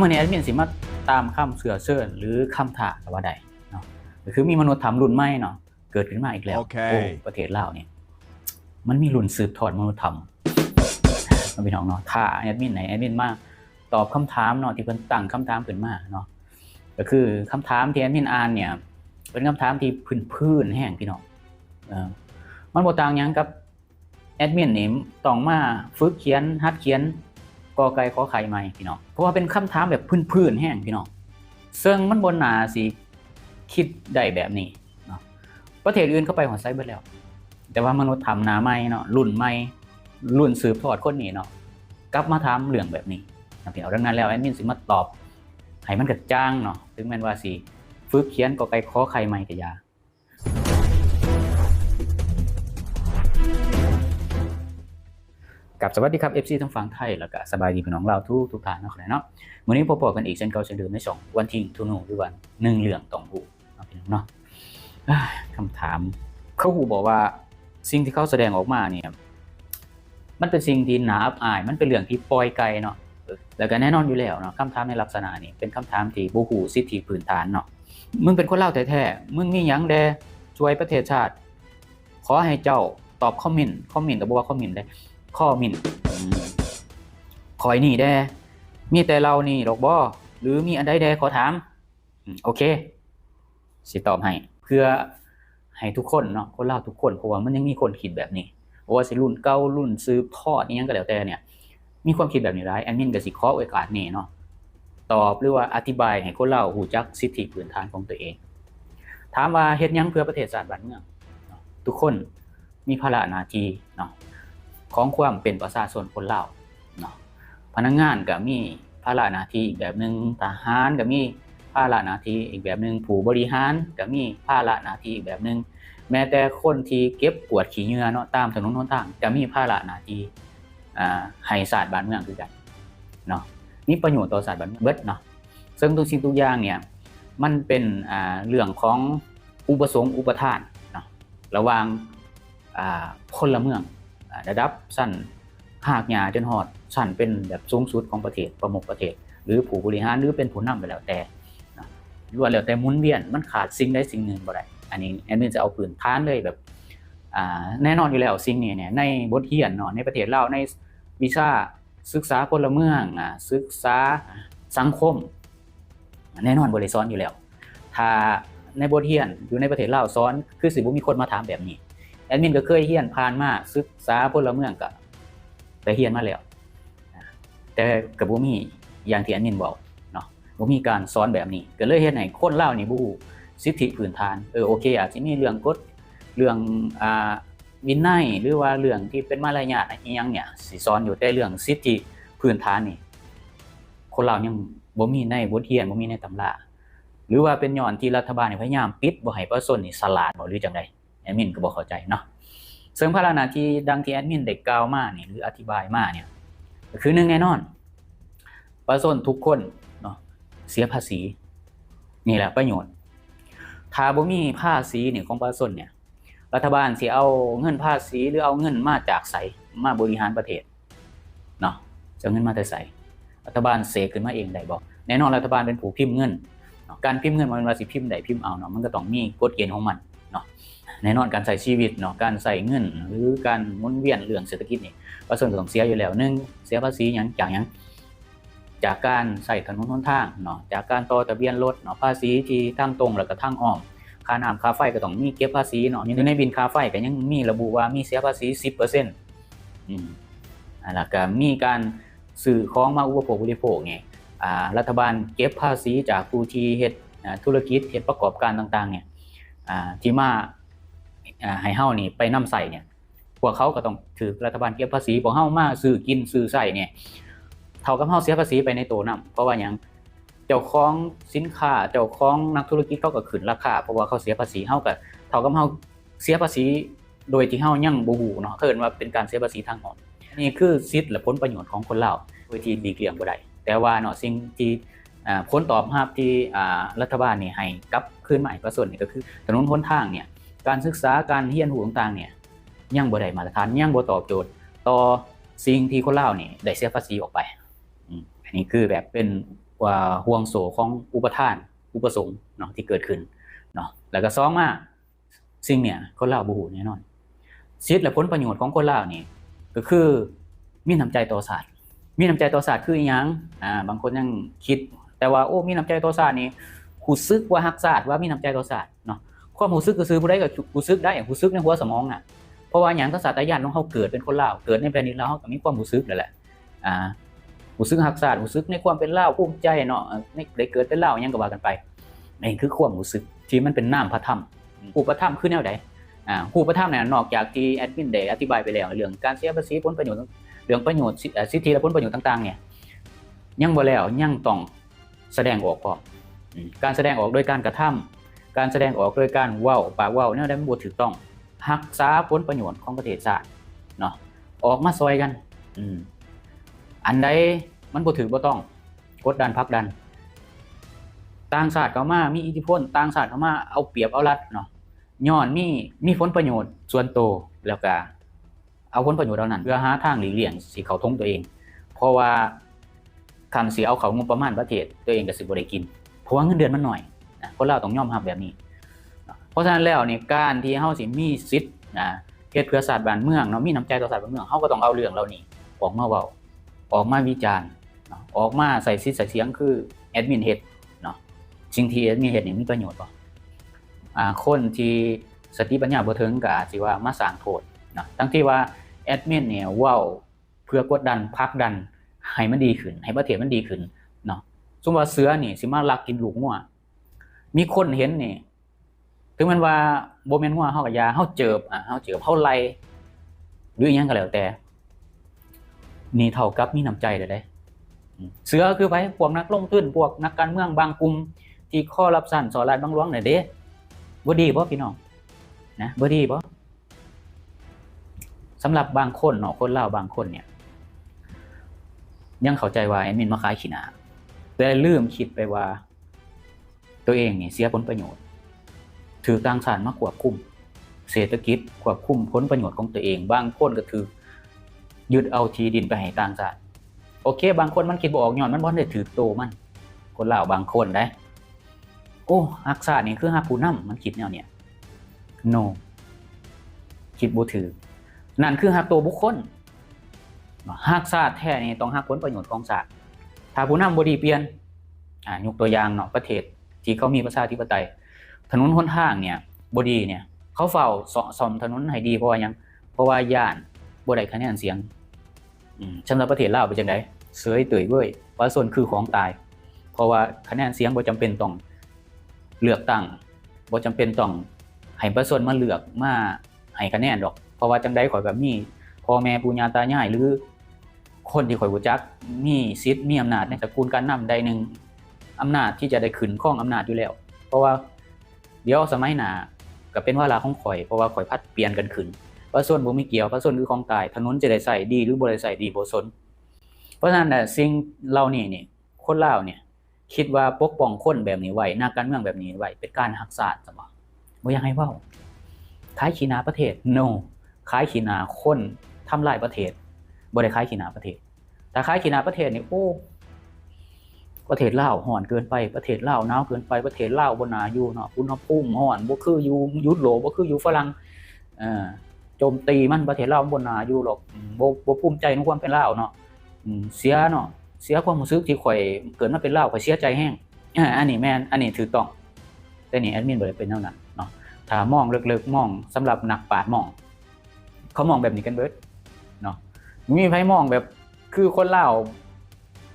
มื้อนี้แอดมินสิมาตามคำเชื่อเชิญหรือคำท้าก็ว่าได้เนาะก็คือมีมนุษย์ทำรุ่นใหม่เนาะเกิดขึ้นมาอีกแล้วโอ้ประเทศลาวเนี่ยมันมีรุ่นสืบทอดมนุษยธรรมพี่น้องเนาะถ้าแอดมินไหนแอดมินมาตอบคำถามเนาะที่เพิ่นตั้งคำถามขึ้นมาเนาะก็คือคำถามที่แอดมินอ่านเนี่ยเป็นคำถามที่พื้นๆแห้งพี่น้องมันบ่ต่างหยังกับแอดมินนี่ต้องมาฝึกเขียนหัดเขียนกอไก่ขอไข่ใหม่พี่น้องเพราะว่าเป็นคำถามแบบพื้นๆแห้งพี่น้องซึ่งมันบ่น่าสิคิดได้แบบนี้เนาะประเทศอื่นเข้าไปฮอดไสเบิดแล้วแต่ว่ามนุษย์ทำหน้าใหม่เนาะรุ่นใหม่รุ่นสืบทอดคนนี้เนาะกลับมาถามเรื่องแบบนี้นะพี่น้องดังนั้นแล้วแอดมินสิมาตอบให้มันกระจ่างเนาะถึงแม้ว่าสิฝึกเขียนกอไก่ขอไข่ใหม่ก็อย่ากับสวัสดีครับ FC ทั้งฝั่งไทยแล้วก็สบายดีพี่น้องเราทุกท่านเนาะเนาะมื้อนี้พบกันอีกเช่นเก่าเช่นเดิมในช่องวันทิ้งทูนูหรือวัน1เรื่องต้องฮู้เนาะพี่น้องเนาะคำถามเขาฮู้บอกว่าสิ่งที่เขาแสดงออกมาเนี่ยมันเป็นสิ่งที่น่าอับอายมันเป็นเรื่องที่ปล่อยไกลเนาะแล้วก็แน่นอนอยู่แล้วเนาะคำถามในลักษณะนี้เป็นคำถามที่บ่ฮู้สิทธิพื้นฐานเนาะมึงเป็นคนลาวแท้ๆมึงมีหยังแดช่วยประเทศชาติขอให้เจ้าตอบคอมเมนต์ก็บ่ว่าคอมเมนต์ได้ข้อมินคอยนี่แดมีแต่เรานี่ดอกบ่หรือมีอันใดแดขอถามโอเคสิตอบให้เพื่อให้ทุกคนเนาะคนลาวทุกคนเพราะว่ามันยังมีคนคิดแบบนี้เพราะว่าสิรุ่นเก่ารุ่นสืบทอดอีหยังก็แล้วแต่เนี่ยมีความคิดแบบนี้หลายแอดมินก็สิขอโอกาสนี้เนาะตอบหรือว่าอธิบายให้คนลาวรู้จักสิทธิพื้นฐานของตัวเองถามว่าเฮ็ดหยังเพื่อประเทศชาติบ้านเมืองทุกคนมีภาระหน้าที่เนาะของความเป็นประชาชนคนลาวเนาะพนักงานก็มีภาระหน้าที่อีกแบบนึงทหารก็มีภาระหน้าที่อีกแบบนึงผู้บริหารก็มีภาระหน้าที่อีกแบบนึงแม้แต่คนที่เก็บกวาดขี้เหงื่อเนาะตามถนนหนทางก็มีภาระหน้าที่ให้ชาติบ้านเมืองคือกันเนาะมีประโยชน์ต่อชาติบ้านเมืองเบิดเนาะซึ่งทุกสิ่งทุกอย่างเนี่ยมันเป็นเรื่องของอุปสงค์อุปทานเนาะระหว่างพลเมืองระดับชั้นหากหญ้าจนฮอดชั้นเป็นแบบสูงสุดของประเทศประมุขประเทศหรือผู้บริหารหรือเป็นผู้นำไปแล้วแต่ล้วนแล้วแต่หมุนเวียนมันขาดสิ่งใดสิ่งหนึ่งบ่ได้อันนี้แอดมินจะเอาพื้นฐานเลยแบบแน่นอนอยู่แล้วสิ่งนี้เนี่ยในบทเรียนเนาะในประเทศลาวในวิชาศึกษาพลเมืองศึกษาสังคมแน่นอนบ่ได้สอนอยู่แล้วถ้าในบทเรียนอยู่ในประเทศลาวสอนคือสิบ่มีคนมาถามแบบนี้แอดมินก็เคยเรียนผ่านมาศึกษาพลเมืองก็ไปเรียนมาแล้วแต่ก็บ่มีอย่างที่แอดมินบอกเนาะบ่มีการสอนแบบนี้ก็เลยเฮ็ดให้คนลาวนี่บ่ฮู้สิทธิพื้นฐานโอเคอาจสิมีเรื่องกฎเรื่องวินัยหรือว่าเรื่องที่เป็นมารยาทอีหยังเนี่ยสิสอนอยู่แต่เรื่องสิทธิพื้นฐานนี่คนลาวยังบ่มีในบทเรียนบ่มีในตำราหรือว่าเป็นย้อนที่รัฐบาลพยายามปิดบ่ให้ประชาชนนี่ฉลาดบ่หรือจังได๋แอดมินก็บ่เข้าใจเนาะซึ่งภาระหน้าที่ดังที่แอดมินได้กล่าวมานี่หรืออธิบายมาเนี่ยก็คือ1แน่นอนประชาชนทุกคนเนาะเสียภาษีนี่แหละประโยชน์ถ้าบ่มีภาษีนี่ของประชาชนเนี่ยรัฐบาลสิเอาเงินภาษีหรือเอาเงินมาจากไสมาบริหารประเทศเนาะจะเงินมาแต่ไสรัฐบาลเสกขึ้นมาเองได้บ่แน่นอนรัฐบาลเป็นผู้พิมพ์เงินการพิมพ์เงินมันว่าสิพิมพ์ได้พิมพ์เอาเนาะมันก็ต้องมีกฎเกณฑ์ของมันเนาะแน่นอนการใช้ชีวิตเนาะการใช้เงินหรือการหมุนเวียนเรื่องเศรษฐกิจนี่ประชาชนก็ต้องเสียอยู่แล้ว1เสียภาษีหยังจากหยังจากการใช้ถนนหนทางเนาะจากการต่อทะเบียนรถเนาะภาษีที่ทางตรงแล้วก็ทางอ้อมค่าน้ำค่าไฟก็ต้องมีเก็บภาษีเนาะอยู่ในบิลค่าไฟก็ยังมีระบุว่ามีเสียภาษี 10% แล้วก็มีการซื้อของมาอุปโภคบริโภคไงรัฐบาลเก็บภาษีจากผู้ที่เฮ็ดธุรกิจเฮ็ดประกอบการต่างๆเนี่ยที่มาให้เฮานี่ไปนำใส่เนี่ยพวกเขาก็ต้องถือรัฐบาลเก็บภาษีพวกเฮามาซื้อกินซื้อใช้เนี่ยเท่ากับเฮาเสียภาษีไปในตัวนำเพราะว่าหยังเจ้าของสินค้าเจ้าของนักธุรกิจเขาก็ขึ้นราคาเพราะว่าเขาเสียภาษีเฮาก็เท่ากับเฮาเสียภาษีโดยที่เฮายังบ่ฮู้เนาะเอิ้นว่าเป็นการเสียภาษีทางอ้อมนี่คือสิทธิ์และผลประโยชน์ของคนลาวโดยที่หลีกเลี่ยงบ่ได้แต่ว่าเนาะสิ่งที่ผลตอบรับที่รัฐบาลนี่ให้กลับคืนมาให้ประชาชนนี่ก็คือถนนหนทางเนี่ยการศึกษาการเรียนรู้ต่างๆเนี่ยยังบ่ได้มาตรฐานยังบ่ตอบโจทย์ต่อสิ่งที่คนลาวนี่ได้เสียภาษีออกไปอันนี้คือแบบเป็นก ว่าห่วงโซ่ของอุปทานอุปสงค์เนาะที่เกิดขึ้นเนาะแล้วก็2มาสิ่งเนี่ยคนลาวบ่ฮู้แน่นอนสิทธิและผลประโยชน์ของคนลาวนี่ก็คือมีน้ำใจต่อศาสตร์มีน้ำใจต่อศาสตร์คืออีหยังบางคนยังคิดแต่ว่าโอ้มีน้ำใจต่อศาสตร์นี่รู้สึกว่ารักศาสตร์ว่ามีน้ำใจต่อศาสตร์เนาะความรู้สึกซื่อๆผู้ใดก็รู้สึกได้รู้สึกในหัวสมองเพราะว่าหยังศาสตร์ญาณของเฮาเกิดเป็นคนลาวเกิดในแผ่นดินลาวเฮาก็มีความรู้สึกนั่นแหละรู้สึกรักศาสตร์รู้สึกในความเป็นลาวภูมิใจเนาะได้เกิดเป็นลาวหยังก็ว่ากันไปนี่คือความรู้สึกที่มันเป็นนามพระธรรมรูปธรรมคือแนวใดรูปธรรมเนี่ยนอกจากที่แอดมินได้อธิบายไปแล้วเรื่องการเสียภาษีผลประโยชน์เรื่องประโยชน์สิทธิและผลประโยชน์ต่างๆเนี่ยยังบ่แล้วยังต้องแสดงออกพร้อมการแสดงออกโดยการกระทำการแสดงออกโดยการเว้าปากเว้าแนวใดมันบ่ถูกต้องรักษาผลประโยชน์ของประเทศชาติเนาะออกมาซอยกันอันใดมันบ่ถูกบ่ต้องกดดันผลักดันต่างชาติเข้ามามีอิทธิพลต่างชาติเข้ามาเอาเปรียบเอารัดเนาะย้อนมีผลประโยชน์ส่วนตัวแล้วก็เอาผลประโยชน์เหล่านั้นเพื่อหาทางหลีกเลี่ยงสิเข้าทงตัวเองเพราะว่าคันสิเอาเข้างบประมาณประเทศตัวเองก็สิบ่ได้กินเพราะว่าเงินเดือนมันน้อยคนเราต้องยอมรับแบบนี้เพราะฉะนั้นแล้วนี่การที่เฮาสิมีสิทธิ์เฮ็ดเพื่อชาติบ้านเมืองเนาะมีน้ำใจต่อชาติบ้านเมืองเฮาก็ต้องเอาเรื่องเหล่านี้ออกมาเว้าออกมาวิจารณ์ออกมาใส่สิทธิ์ใส่เสียงคือแอดมินเฮ็ดเนาะสิ่งที่แอดมินเฮ็ดนี่มีประโยชน์บ่คนที่สติปัญญาบ่ถึงก็อาจสิว่ามาสร้างโทษเนาะทั้งที่ว่าแอดมินเนี่ยเว้าเพื่อกดดันผลักดันให้มันดีขึ้นให้ประเทศมันดีขึ้นเนาะสมมุติว่าเสือนี่สิมาลักกินลูกงัวมีคนเห็นนี่ถึงแม้ว่าบ่แม่นงัวเฮาก็อย่าเฮาเจิบเฮาไล่หรืออีหยังก็แล้วแต่นี่เท่ากับมีน้ำใจเด้เสือคือไผพวกนักลงทุนพวกนักการเมืองบางกลุ่มที่คอร์รัปชันสอราดบางหลวงน่ะเด้บ่ดีบ่พี่น้องนะบ่ดีบ่สำหรับบางคนเนาะคนลาวบางคนเนี่ยยังเข้าใจว่าแอดมินมาขายขี้หน้าแต่ลืมคิดไปว่าตัวเองนี่เสียผลประโยชน์ถือต่างชาติมาควบคุมเศรษฐกิจควบคุมผลประโยชน์ของตัวเองบางคนก็ถือยึดเอาที่ดินไปให้ต่างชาติโอเคบางคนมันคิดบ่ออกย้อนมันบ่ได้ถือโตมันคนลาวบางคนได้โอ้รักษานี่คือหาผู้นำมันคิดแนวเนี้ย no คิดบ่ถือนั่นคือหักตัวบุคคลหักชาติแท้นี่ต้องหักผลประโยชน์ของชาติถ้าผู้นำบ่ดีเปลี่ยนยกตัวอย่างเนาะประเทศที่เขามีประชาธิปไตยถนนหนทางเนี่ยบ่ดีเนี่ยเขาเฝ้าซ่อมถนนให้ดีเพราะว่าหยังเพราะว่าย่านบ่ได้คะแนนเสียงสำหรับประเทศลาวเป็นจังได๋เสยเตยเว้ยว่าส่วนคือของตายเพราะว่าคะแนนเสียงบ่จำเป็นต้องเลือกตั้งบ่จำเป็นต้องให้ประชาชนมาเลือกมาให้คะแนนดอกเพราะว่าจังได๋ข่อยก็มีพ่อแม่ปู่ย่าตายายหรือคนที่ข่อยรู้จักมีสิทธิ์มีอำนาจในตระกูลการนำใดหนึ่งอำนาจที่จะได้ขึ้นครองอำนาจอยู่แล้วเพราะว่าเดี๋ยวสมัยหน้าก็เป็นวาระของข่อยเพราะว่าข่อยพัดเปลี่ยนกันขึ้นประชาชนบ่มีเกี่ยวประชาชนคือของตายถนนจะได้ใช้ดีหรือบ่ได้ใช้ดีบ่สนเพราะฉะนั้นสิ่งเหล่านี้นี่คนลาวเนี่ยคิดว่าปกป้องคนแบบนี้ไว้นักการเมืองแบบนี้ไว้เป็นการหักษาซะบ่อยากให้เว้าขายขี้หน้าประเทศ no ขายขี้หน้าคนทำลายประเทศบ่ได้ขายขี้หน้าประเทศถ้าขายขี้หน้าประเทศนี่โอ้ประเทศลาวร้อนเกินไปประเทศลาวหนาวเกินไปประเทศลาวบ่น่าอยู่เนาะอุณหภูมิร้อนบ่คืออยู่ยุโรปบ่คืออยู่ฝรั่งโจมตีมันประเทศลาวบ่น่าอยู่หรอกบ่ภูมิใจในความเป็นลาวเนาะเสียเนาะเสียความรู้สึกที่ข่อยเกิดมาเป็นลาวข่อยเสียใจแฮงอันนี้แม่นอันนี้ถูกต้องแต่นี่แอดมินบ่ได้เป็นแนวนั้นเนาะถ้ามองลึกๆมองสำหรับนักปราชญ์มองเขามองแบบนี้กันเบิดเนาะมีไผมองแบบคือคนลาว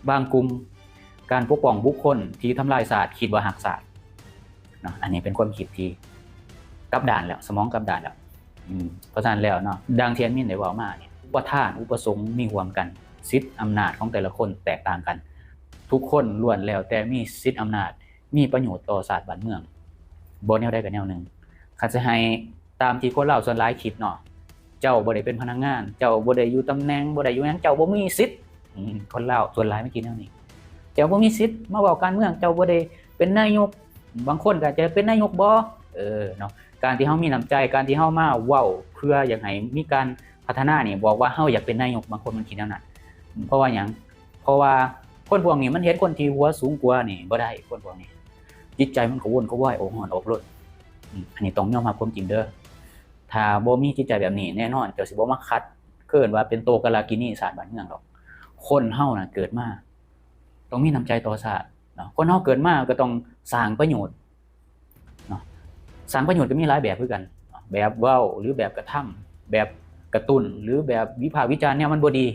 บางกลุ่มการปกป้องบุคคลที่ทำลายศาสตร์คิดว่าหักศาสตร์เนาะอันนี้เป็นความคิดที่กลับด้านแล้วสมองกลับด้านแล้วเพราะฉะนั้นแล้วเนาะดังที่แอดมินได้เว้ามาเนี่ยอุปทานอุปสงค์มีร่วมกันสิทธิอำนาจของแต่ละคนแตกต่างกันทุกคนล้วนแล้วแต่มีสิทธิอำนาจมีประโยชน์ต่อชาติบ้านเมืองบ่แนวใดก็แนวนึงคันสิให้ตามที่คนลาวส่วนหลายคิดเนาะเจ้าบ่ได้เป็นพนักงานเจ้าบ่ได้อยู่ตำแหน่งบ่ได้อยู่หยังเจ้าบ่มีสิทธิ์คนลาวส่วนหลายไม่คิดแนวนี้เจ้าบ่มีสิทธิ์มาเว้าการเมืองเจ้าบ่ได้เป็นนายกบางคนก็จะเป็นนายกบ่เนาะการที่เฮามีน้ำใจการที่เฮามาเว้าเพื่ออยากให้มีการพัฒนานี่บอกว่าเฮาอยากเป็นนายกบางคนมันคิดแนวนั้นเพราะว่าหยังเพราะว่า คนพวกนี้มันเห็นคนที่หัวสูงกว่านี่บ่ได้คนพวกนี้จิตใจมันก็วนก็ว่ายอกหอนอกรดอันนี้ต้องยอมรับความจริงเด้อถ้าบ่มีจิตใจแบบนี้แน่นอนเจ้าสิบ่มาคัดเกินว่าเป็นโตกะลากินีศาสตร์บ้านเมืองดอกคนเฮาน่ะเกิดมาต้องมีน้ำใจต่อชาติเนาะคนเฮาเกิดมาก็ต้องสร้างประโยชน์เนาะสร้างประโยชน์ก็มีหลายแบบคือกันแบบเว้าหรือแบบกระทำแบบกระตุ้นหรือแบบวิพากษ์วิจารณ์เนี่ยมันบ่ดี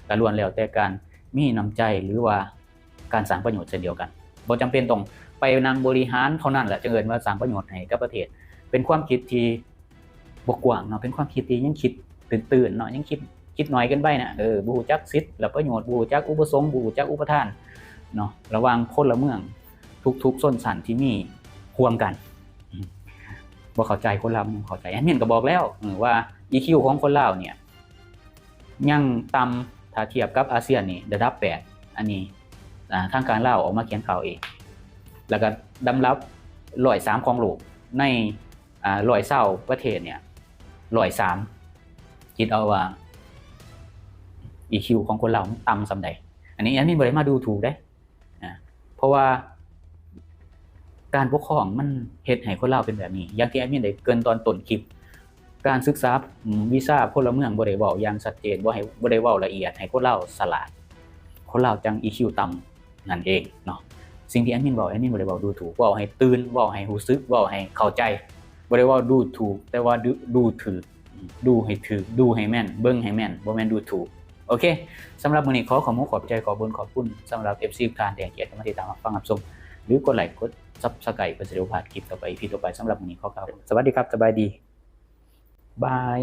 ก็ล้วนแล้วแต่การมีน้ำใจหรือว่าการสร้างประโยชน์เช่นเดียวกันบ่จำเป็นต้องไปนั่งบริหารเท่านั้นแหละจะเอิ้นว่าสร้างประโยชน์ให้กับประเทศเป็นความคิดที่บ่กว้างเนาะเป็นความคิดที่ยังคิดตื่นๆเนาะยังคิดน้อยเกินไปนะบ่รู้จักสิทธิ์และประโยชน์บ่รู้จักอุปสงค์บ่รู้จักอุปทานเนาะระหว่างพลเมืองทุกๆชนชั้นที่มีร่วมกันบ่เข้าใจคนลาวเข้าใจอันนี้ก็บอกแล้วว่า EQ ของคนลาวเนี่ยยังต่ำถ้าเทียบกับอาเซียนนี่ระดับ8อันนี้ทางการลาวออกมาเขียนข่าวเองแล้วก็ดำรับ103ของโลกใน120ประเทศเนี่ย103คิดเอาว่า EQ ของคนเราต่ำส่ำใดอันนี้บ่ได้มาดูถูกเด้เพราะว่าการปกครองมันเฮ็ดให้คนลาวเป็นแบบนี้อย่างที่แอดมินได้เกริ่นตอนต้นคลิปการศึกษาวีซ่าพลเมืองบ่ได้เว้าอย่างชัดเจนบ่ได้เว้าละเอียดให้คนลาวฉลาดคนลาวจัง EQ ต่ำนั่นเองเนาะสิ่งที่แอดมินบ่ได้เว้าดูถูกเว้าให้ตื่นเว้าให้รู้สึกเว้าให้เข้าใจบ่ได้เว้าดูถูกแต่ว่าดูถูกดูให้ถูกดูให้แม่นเบิ่งให้แม่นบ่แม่นดูถูกโอเคสำหรับมื้อนี้ขอบใจขอบคุณสำหรับ FC ทุกท่านที่ให้เกียรติมาติดตามรับฟังรับชมหรือกดไลค์กด Subscribe เพื่อจะได้บ่พลาดคลิปต่อไปคลิปต่อไปสำหรับมื้อนี้ขอกล่าวสวัสดีครับสบายดีบาย